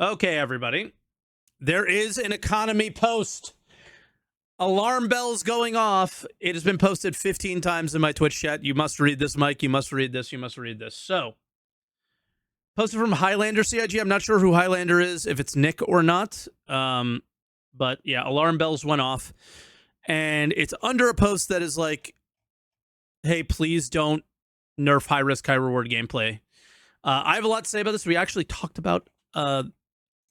Okay, everybody. There is an economy post. Alarm bells going off. It has been posted 15 times in my Twitch chat. You must read this, Mike. You must read this. You must read this. So, posted from Highlander CIG. I'm not sure who Highlander is, if it's Nick or not. But yeah, alarm bells went off. And it's under a post that is like, hey, please don't nerf high risk, high reward gameplay. I have a lot to say about this. We actually talked about a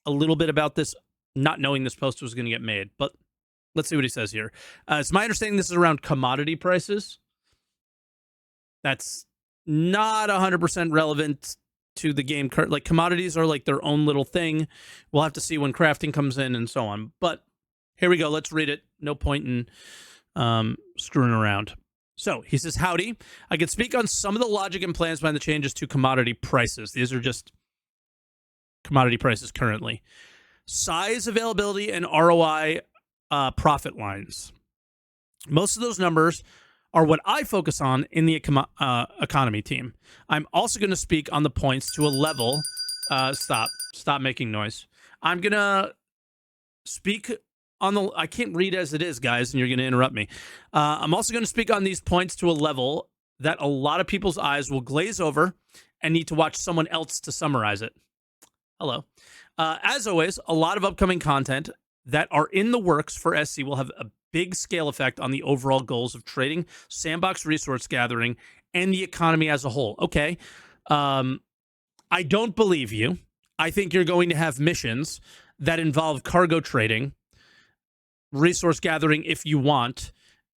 little bit about this, not knowing this post was going to get made. But let's see what he says here. It's my understanding this is around commodity prices. That's not 100% relevant to the game. Like, commodities are like their own little thing. We'll have to see when crafting comes in and so on. But here we go. Let's read it. No point in screwing around. So he says, howdy. I can speak on some of the logic and plans behind the changes to commodity prices. These are just commodity prices currently. Size, availability, and ROI profit lines. Most of those numbers are what I focus on in the economy team. I'm also going to speak on the points to a level. Stop making noise. I'm going to speak on the, I can't read as it is, guys, and you're going to interrupt me. I'm also going to speak on these points to a level that a lot of people's eyes will glaze over and need to watch someone else to summarize it. Hello. As always, a lot of upcoming content that are in the works for SC will have a big scale effect on the overall goals of trading, sandbox resource gathering, and the economy as a whole. Okay. I don't believe you. I think you're going to have missions that involve cargo trading, resource gathering if you want,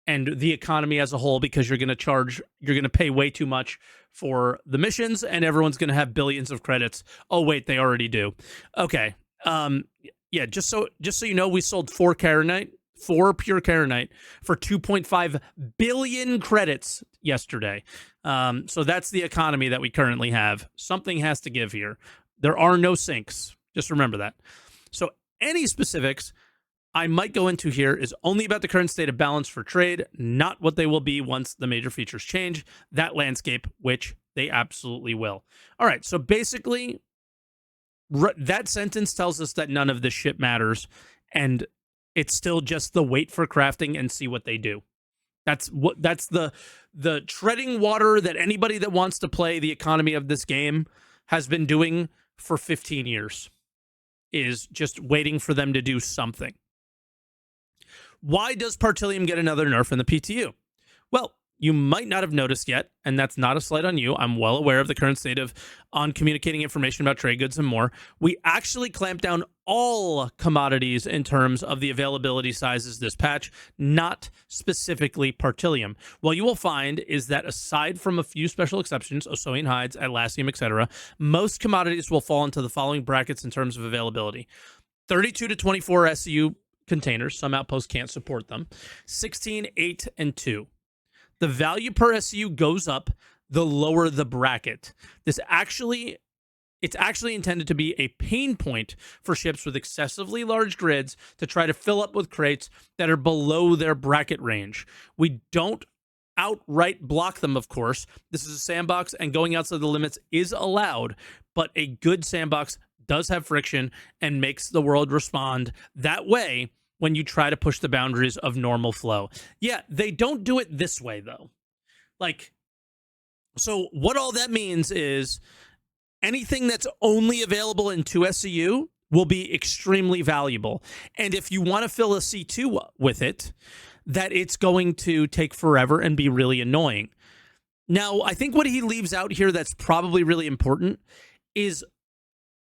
and the economy as a whole, because you're going to pay way too much for the missions, and everyone's going to have billions of credits. Oh, wait, they already do. Okay. Yeah, just so you know, we sold 4 pure Karenite for 2.5 billion credits yesterday. So that's the economy that we currently have. Something has to give here. There are no sinks. Just remember that. So any specifics I might go into here is only about the current state of balance for trade, not what they will be once the major features change that landscape, which they absolutely will. All right, so basically, that sentence tells us that none of this shit matters, and it's still just the wait for crafting and see what they do. That's the treading water that anybody that wants to play the economy of this game has been doing for 15 years, is just waiting for them to do something. Why does Partilium get another nerf in the PTU? Well, you might not have noticed yet, and that's not a slight on you. I'm well aware of the current state of on communicating information about trade goods and more. We actually clamped down all commodities in terms of the availability sizes this patch, not specifically Partilium. What you will find is that aside from a few special exceptions, Osoian hides, Atlassium, etc., most commodities will fall into the following brackets in terms of availability. 32 to 24 SCU containers. Some outposts can't support them. 16, 8, and 2. The value per SCU goes up the lower the bracket. It's actually intended to be a pain point for ships with excessively large grids to try to fill up with crates that are below their bracket range. We don't outright block them, of course. This is a sandbox, and going outside the limits is allowed, but a good sandbox does have friction and makes the world respond that way when you try to push the boundaries of normal flow. Yeah, they don't do it this way, though. Like, so what all that means is anything that's only available in 2 SCU will be extremely valuable. And if you want to fill a C2 with it, that it's going to take forever and be really annoying. Now, I think what he leaves out here that's probably really important is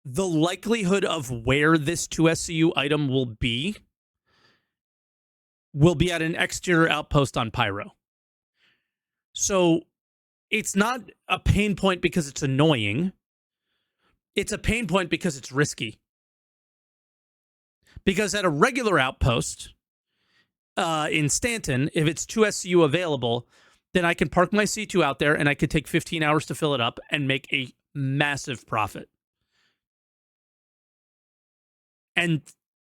the likelihood of where this 2 SCU item will be at an exterior outpost on Pyro. So it's not a pain point because it's annoying. It's a pain point because it's risky. Because at a regular outpost in Stanton, if it's 2 SCU available, then I can park my C2 out there and I could take 15 hours to fill it up and make a massive profit. And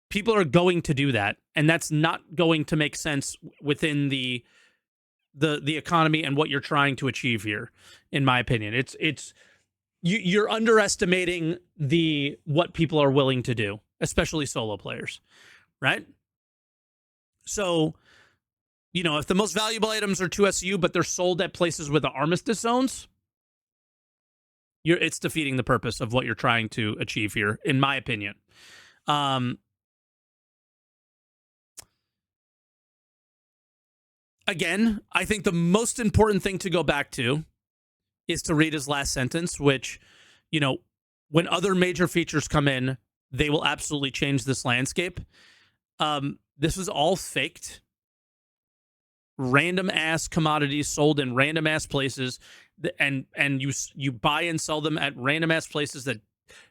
people are going to do that, and that's not going to make sense within the economy and what you're trying to achieve here, in my opinion. It's you're underestimating what people are willing to do, especially solo players, right? So, if the most valuable items are 2 SU, but they're sold at places with the armistice zones, it's defeating the purpose of what you're trying to achieve here, in my opinion. Again, I think the most important thing to go back to is to read his last sentence, which, when other major features come in, they will absolutely change this landscape. This is all faked. Random ass commodities sold in random ass places, and you buy and sell them at random ass places that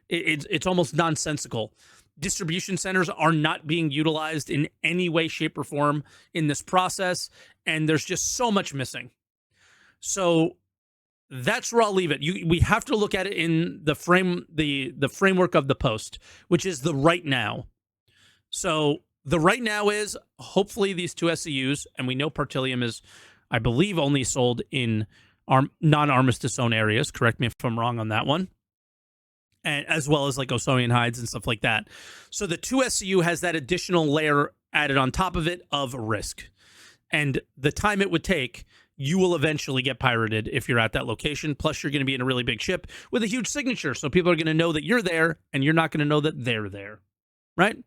it's almost nonsensical. Distribution centers are not being utilized in any way, shape, or form in this process, and there's just so much missing. So that's where I'll leave it. We have to look at it in the framework of the post, which is the right now. So the right now is hopefully these 2 SCUs, and we know Partilium is, I believe, only sold in non-armistice zone areas. Correct me if I'm wrong on that one. And as well as like Osonian hides and stuff like that. So the 2 SCU has that additional layer added on top of it of risk. And the time it would take, you will eventually get pirated if you're at that location. Plus, you're going to be in a really big ship with a huge signature. So people are going to know that you're there, and you're not going to know that they're there. Right?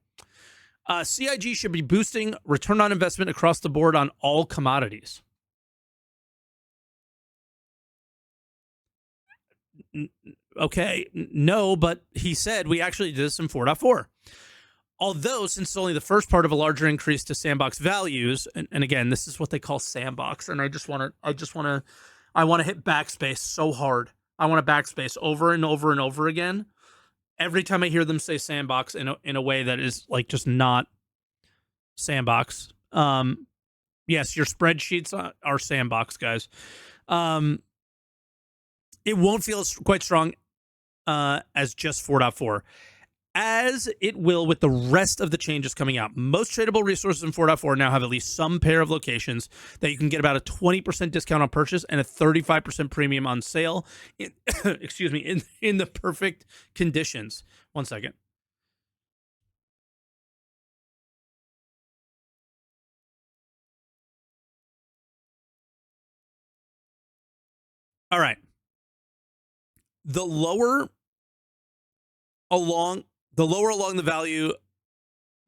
CIG should be boosting return on investment across the board on all commodities. Okay, no, but he said we actually did this in 4.4. Although, since it's only the first part of a larger increase to sandbox values, and again, this is what they call sandbox, and I want to hit backspace so hard. I want to backspace over and over and over again. Every time I hear them say sandbox in a way that is like just not sandbox. Yes, your spreadsheets are sandbox, guys. It won't feel quite strong as just 4.4, as it will with the rest of the changes coming out. Most tradable resources in 4.4 now have at least some pair of locations that you can get about a 20% discount on purchase and a 35% premium on sale. Excuse me, in the perfect conditions. 1 second. All right. The lower along the value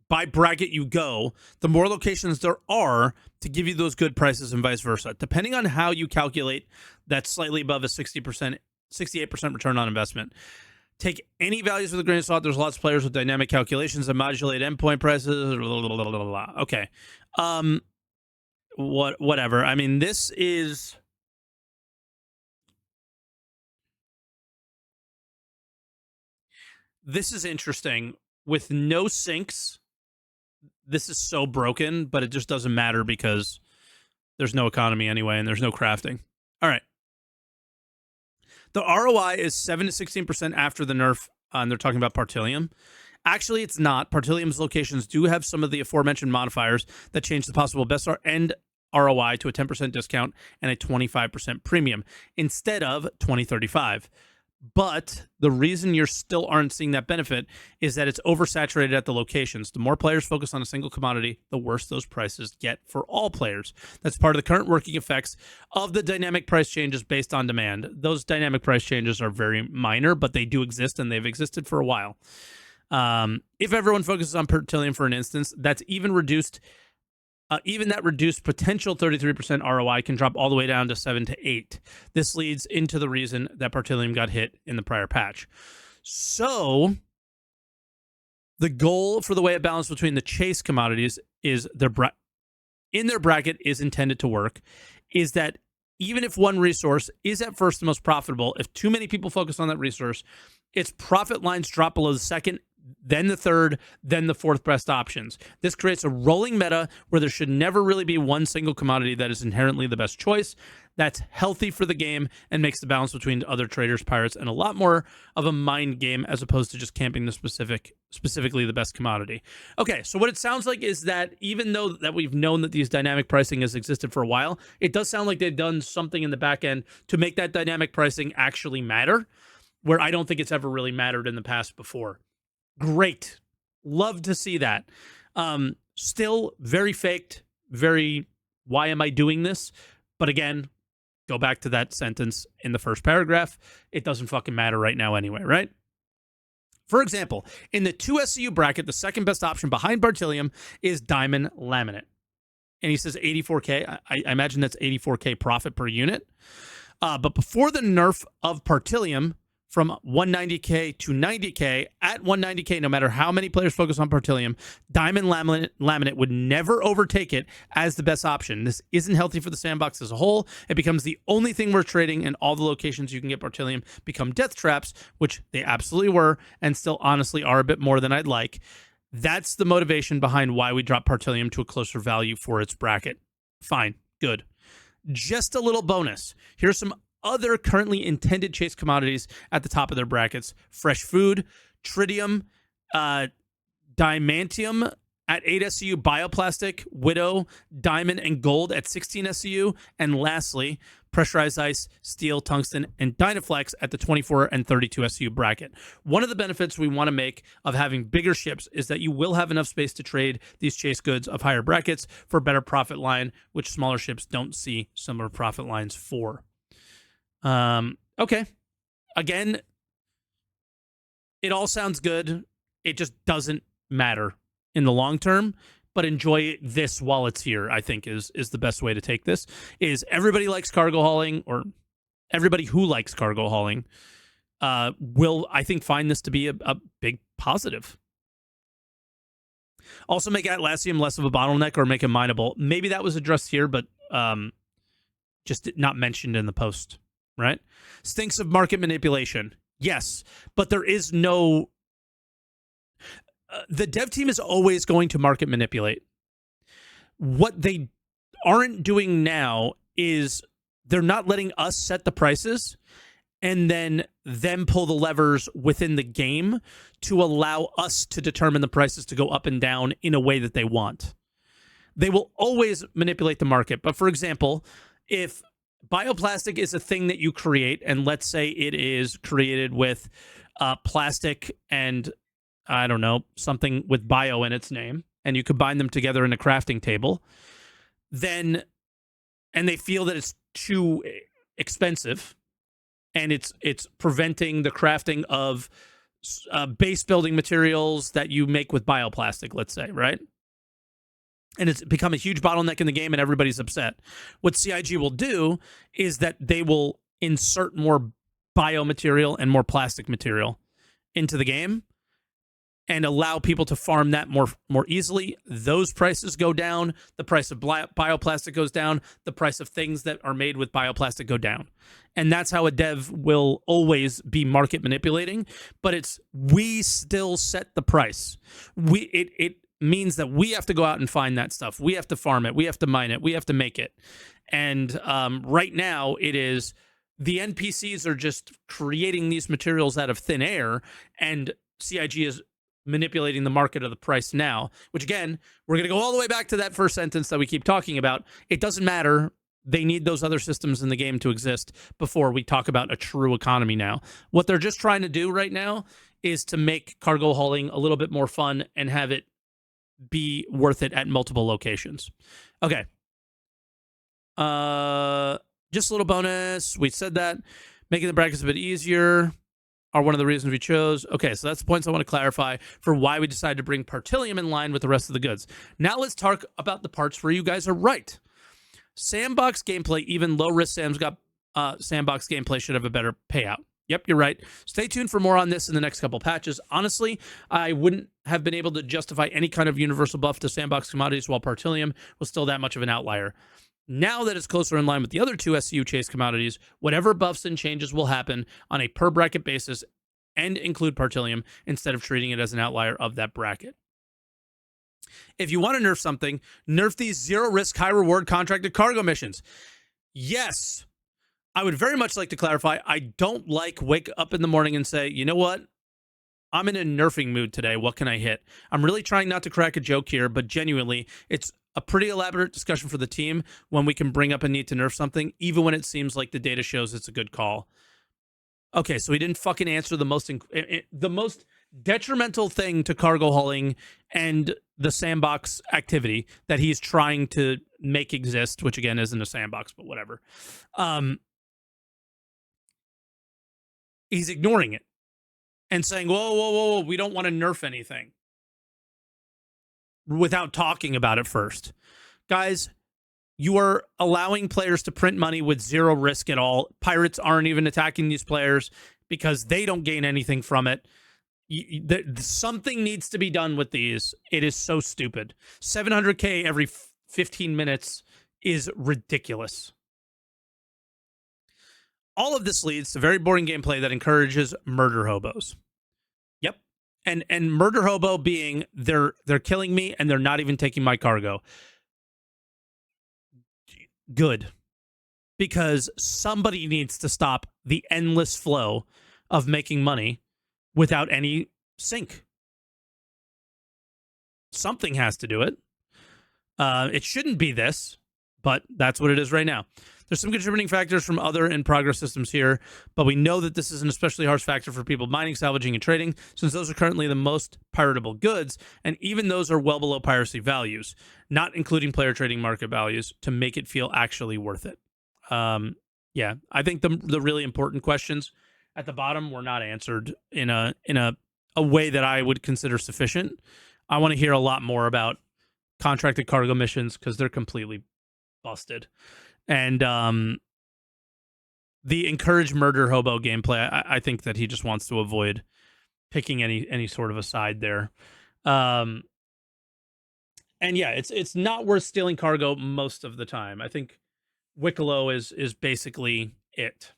by bracket you go, the more locations there are to give you those good prices and vice versa. Depending on how you calculate that slightly above a 68% return on investment. Take any values with a grain of salt. There's lots of players with dynamic calculations that modulate endpoint prices. Okay. Whatever. I mean, this is... This is interesting. With no sinks, this is so broken, but it just doesn't matter because there's no economy anyway, and there's no crafting. All right. The ROI is 7 to 16% after the nerf, and they're talking about Partilium. Actually, it's not. Partilium's locations do have some of the aforementioned modifiers that change the possible best end ROI to a 10% discount and a 25% premium instead of 2035. But the reason you still aren't seeing that benefit is that it's oversaturated at the locations. The more players focus on a single commodity, the worse those prices get for all players. That's part of the current working effects of the dynamic price changes based on demand. Those dynamic price changes are very minor, but they do exist, and they've existed for a while. If everyone focuses on Partilium for an instance, that's even reduced. Even that reduced potential 33% ROI can drop all the way down to 7 to 8. This leads into the reason that Partilium got hit in the prior patch. So the goal for the way it balanced between the chase commodities is in their bracket is intended to work, is that even if one resource is at first the most profitable, if too many people focus on that resource, its profit lines drop below the second, then the third, then the fourth best options. This creates a rolling meta where there should never really be one single commodity that is inherently the best choice. That's healthy for the game and makes the balance between other traders, pirates, and a lot more of a mind game as opposed to just camping the specifically the best commodity. Okay, so what it sounds like is that even though that we've known that these dynamic pricing has existed for a while, it does sound like they've done something in the back end to make that dynamic pricing actually matter. where I don't think it's ever really mattered in the past before. Great. Love to see that. Still very faked, very, why am I doing this? But again, go back to that sentence in the first paragraph. It doesn't fucking matter right now anyway, right? For example, in the 2 SCU bracket, the second best option behind Bartilium is Diamond Laminate. And he says 84K. I imagine that's 84K profit per unit. But before the nerf of Partilium from 190K to 90K, at 190K, no matter how many players focus on Partilium, Diamond Laminate would never overtake it as the best option. This isn't healthy for the sandbox as a whole. It becomes the only thing worth trading, and all the locations you can get Partilium become death traps, which they absolutely were, and still honestly are a bit more than I'd like. That's the motivation behind why we dropped Partilium to a closer value for its bracket. Fine. Good. Just a little bonus. Here's some other currently intended chase commodities at the top of their brackets: fresh food, tritium, diamantium at 8 SCU, bioplastic, widow, diamond, and gold at 16 SCU, and lastly, pressurized ice, steel, tungsten, and Dynaflex at the 24 and 32 SCU bracket. One of the benefits we want to make of having bigger ships is that you will have enough space to trade these chase goods of higher brackets for better profit line, which smaller ships don't see similar profit lines for. Okay. Again, it all sounds good. It just doesn't matter in the long term, but enjoy this while it's here, I think is the best way to take this. Is everybody likes cargo hauling, or everybody who likes cargo hauling will, I think, find this to be a big positive. Also make Atlassium less of a bottleneck, or make it mineable. Maybe that was addressed here, but just not mentioned in the post. Right? Stinks of market manipulation. Yes, but there is no... the dev team is always going to market manipulate. What they aren't doing now is they're not letting us set the prices and then them pull the levers within the game to allow us to determine the prices to go up and down in a way that they want. They will always manipulate the market. But for example, if bioplastic is a thing that you create, and let's say it is created with plastic and, I don't know, something with bio in its name, and you combine them together in a crafting table, then, and they feel that it's too expensive, and it's preventing the crafting of base building materials that you make with bioplastic, let's say, right? And it's become a huge bottleneck in the game, and everybody's upset. What CIG will do is that they will insert more biomaterial and more plastic material into the game and allow people to farm that more easily. Those prices go down. The price of bioplastic goes down. The price of things that are made with bioplastic go down. And that's how a dev will always be market manipulating. But we still set the price. It means that we have to go out and find that stuff. We have to farm it. We have to mine it. We have to make it. And right now, it is the NPCs are just creating these materials out of thin air, and CIG is manipulating the market of the price now, which, again, we're going to go all the way back to that first sentence that we keep talking about. It doesn't matter. They need those other systems in the game to exist before we talk about a true economy now. What they're just trying to do right now is to make cargo hauling a little bit more fun and have it be worth it at multiple locations. Okay. Just a little bonus. We said that. Making the brackets a bit easier are one of the reasons we chose. Okay, so that's the points I want to clarify for why we decided to bring Partilium in line with the rest of the goods. Now let's talk about the parts where you guys are right. Sandbox gameplay, even low-risk sandbox gameplay should have a better payout. Yep, you're right. Stay tuned for more on this in the next couple patches. Honestly, I wouldn't have been able to justify any kind of universal buff to sandbox commodities while Partilium was still that much of an outlier. Now that it's closer in line with the other two SCU chase commodities, whatever buffs and changes will happen on a per bracket basis and include Partilium instead of treating it as an outlier of that bracket. If you want to nerf something, nerf these zero-risk, high-reward contracted cargo missions. Yes, I would very much like to clarify, I don't like wake up in the morning and say, you know what? I'm in a nerfing mood today. What can I hit? I'm really trying not to crack a joke here, but genuinely, it's a pretty elaborate discussion for the team when we can bring up a need to nerf something, even when it seems like the data shows it's a good call. Okay, so he didn't fucking answer the most detrimental thing to cargo hauling and the sandbox activity that he's trying to make exist, which again isn't a sandbox, but whatever. He's ignoring it and saying, whoa, we don't want to nerf anything without talking about it first. Guys, you are allowing players to print money with zero risk at all. Pirates aren't even attacking these players because they don't gain anything from it. Something needs to be done with these. It is so stupid. 700K every 15 minutes is ridiculous. All of this leads to very boring gameplay that encourages murder hobos. Yep. And murder hobo being they're killing me and they're not even taking my cargo. Good. Because somebody needs to stop the endless flow of making money without any sink. Something has to do it. It shouldn't be this, but that's what it is right now. There's some contributing factors from other in-progress systems here, but we know that this is an especially harsh factor for people mining, salvaging, and trading, since those are currently the most piratable goods, and even those are well below piracy values, not including player trading market values, to make it feel actually worth it. Yeah, I think the really important questions at the bottom were not answered in a way that I would consider sufficient. I want to hear a lot more about contracted cargo missions because they're completely busted. And the encourage murder hobo gameplay, I think that he just wants to avoid picking any sort of a side there. And yeah, it's not worth stealing cargo most of the time. I think Wicklow is basically it.